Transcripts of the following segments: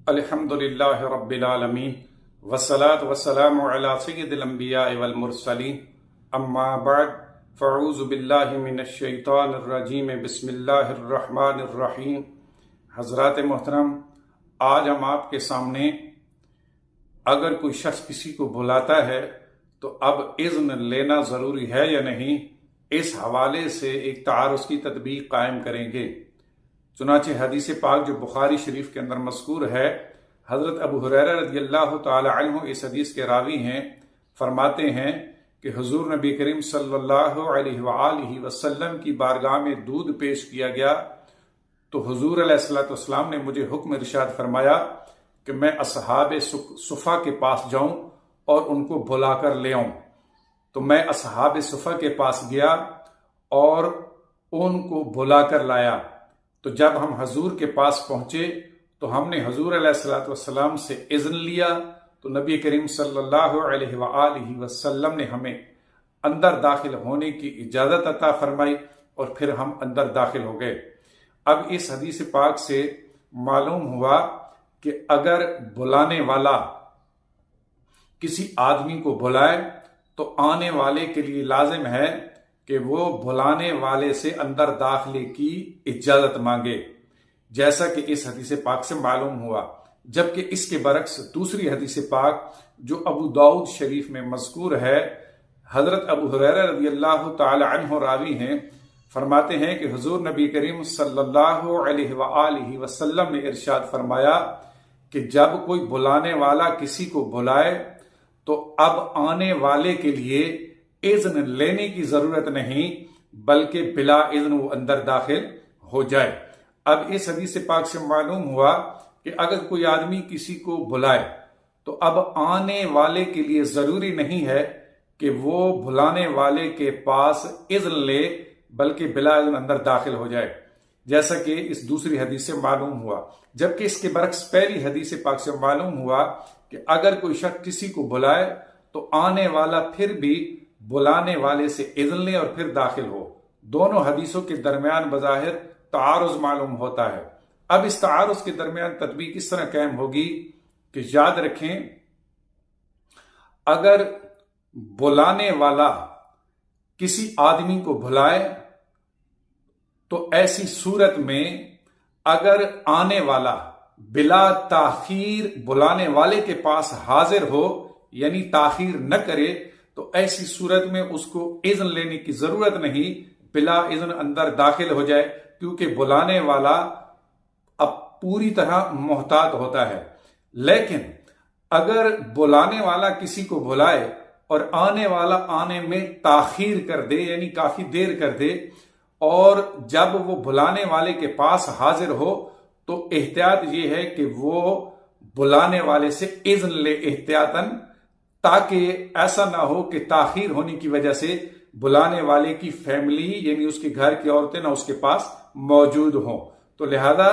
الحمدللہ رب العالمین والصلاة والسلام علی سید الانبیاء والمرسلین اما بعد فاعوذ باللہ من الشیطان الرجیم بسم اللہ الرحمن الرحیم۔ حضرات محترم، آج ہم آپ کے سامنے اگر کوئی شخص کسی کو بلاتا ہے تو اب اذن لینا ضروری ہے یا نہیں، اس حوالے سے ایک تعارض کی تطبیق قائم کریں گے۔ چنانچہ حدیث پاک جو بخاری شریف کے اندر مذکور ہے، حضرت ابو ہریرہ رضی اللہ تعالی عنہ اس حدیث کے راوی ہیں، فرماتے ہیں کہ حضور نبی کریم صلی اللہ علیہ وآلہ وسلم کی بارگاہ میں دودھ پیش کیا گیا تو حضور علیہ السلام نے مجھے حکم ارشاد فرمایا کہ میں اصحاب صفا کے پاس جاؤں اور ان کو بلا کر لے آؤں۔ تو میں اصحاب صفا کے پاس گیا اور ان کو بلا کر لایا۔ تو جب ہم حضور کے پاس پہنچے تو ہم نے حضور علیہ السلام سے اذن لیا تو نبی کریم صلی اللہ علیہ وآلہ وسلم نے ہمیں اندر داخل ہونے کی اجازت عطا فرمائی اور پھر ہم اندر داخل ہو گئے۔ اب اس حدیث پاک سے معلوم ہوا کہ اگر بلانے والا کسی آدمی کو بلائے تو آنے والے کے لیے لازم ہے کہ وہ بلانے والے سے اندر داخلے کی اجازت مانگے، جیسا کہ اس حدیث پاک سے معلوم ہوا۔ جبکہ اس کے برعکس دوسری حدیث پاک جو ابو داؤد شریف میں مذکور ہے، حضرت ابو ہریرہ رضی اللہ تعالی عنہ راوی ہیں، فرماتے ہیں کہ حضور نبی کریم صلی اللہ علیہ وآلہ وسلم نے ارشاد فرمایا کہ جب کوئی بلانے والا کسی کو بلائے تو اب آنے والے کے لیے اذن لینے کی ضرورت نہیں، بلکہ بلا اذن وہ اندر داخل ہو جائے۔ اب اس حدیث پاک سے معلوم ہوا کہ اگر کوئی آدمی کسی کو بلائے تو اب آنے والے کے لیے ضروری نہیں ہے کہ وہ بلانے والے کے پاس اذن لے، بلکہ بلا اذن اندر داخل ہو جائے، جیسا کہ اس دوسری حدیث سے معلوم ہوا۔ جبکہ اس کے برعکس پہلی حدیث پاک سے معلوم ہوا کہ اگر کوئی شخص کسی کو بلائے تو آنے والا پھر بھی بلانے والے سے اذن لے اور پھر داخل ہو۔ دونوں حدیثوں کے درمیان بظاہر تعارض معلوم ہوتا ہے۔ اب اس تعارض کے درمیان تطبیق اس طرح قائم ہوگی کہ یاد رکھیں، اگر بلانے والا کسی آدمی کو بلائے تو ایسی صورت میں اگر آنے والا بلا تاخیر بلانے والے کے پاس حاضر ہو، یعنی تاخیر نہ کرے، تو ایسی صورت میں اس کو اذن لینے کی ضرورت نہیں، بلا اذن اندر داخل ہو جائے، کیونکہ بلانے والا اب پوری طرح محتاط ہوتا ہے۔ لیکن اگر بلانے والا کسی کو بلائے اور آنے والا آنے میں تاخیر کر دے، یعنی کافی دیر کر دے، اور جب وہ بلانے والے کے پاس حاضر ہو تو احتیاط یہ ہے کہ وہ بلانے والے سے اذن لے احتیاطاً، تاکہ ایسا نہ ہو کہ تاخیر ہونے کی وجہ سے بلانے والے کی فیملی یعنی اس کے گھر کی عورتیں نہ اس کے پاس موجود ہوں۔ تو لہذا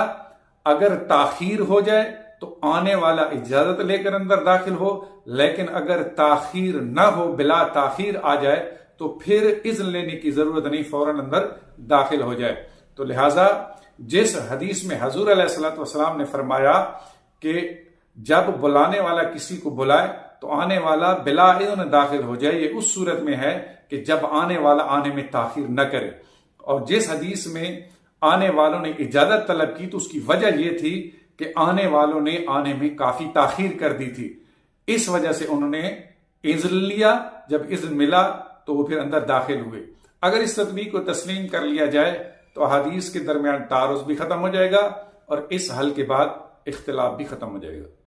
اگر تاخیر ہو جائے تو آنے والا اجازت لے کر اندر داخل ہو، لیکن اگر تاخیر نہ ہو، بلا تاخیر آ جائے تو پھر اذن لینے کی ضرورت نہیں، فوراً اندر داخل ہو جائے۔ تو لہذا جس حدیث میں حضور علیہ السلام نے فرمایا کہ جب بلانے والا کسی کو بلائے تو آنے والا بلا اذن داخل ہو جائے، یہ اس صورت میں ہے کہ جب آنے والا آنے میں تاخیر نہ کرے۔ اور جس حدیث میں آنے والوں نے اجازت طلب کی تو اس کی وجہ یہ تھی کہ آنے والوں نے آنے میں کافی تاخیر کر دی تھی، اس وجہ سے انہوں نے اذن لیا۔ جب اذن ملا تو وہ پھر اندر داخل ہوئے۔ اگر اس تطبیق کو تسلیم کر لیا جائے تو حدیث کے درمیان تعارض بھی ختم ہو جائے گا اور اس حل کے بعد اختلاف بھی ختم ہو جائے گا۔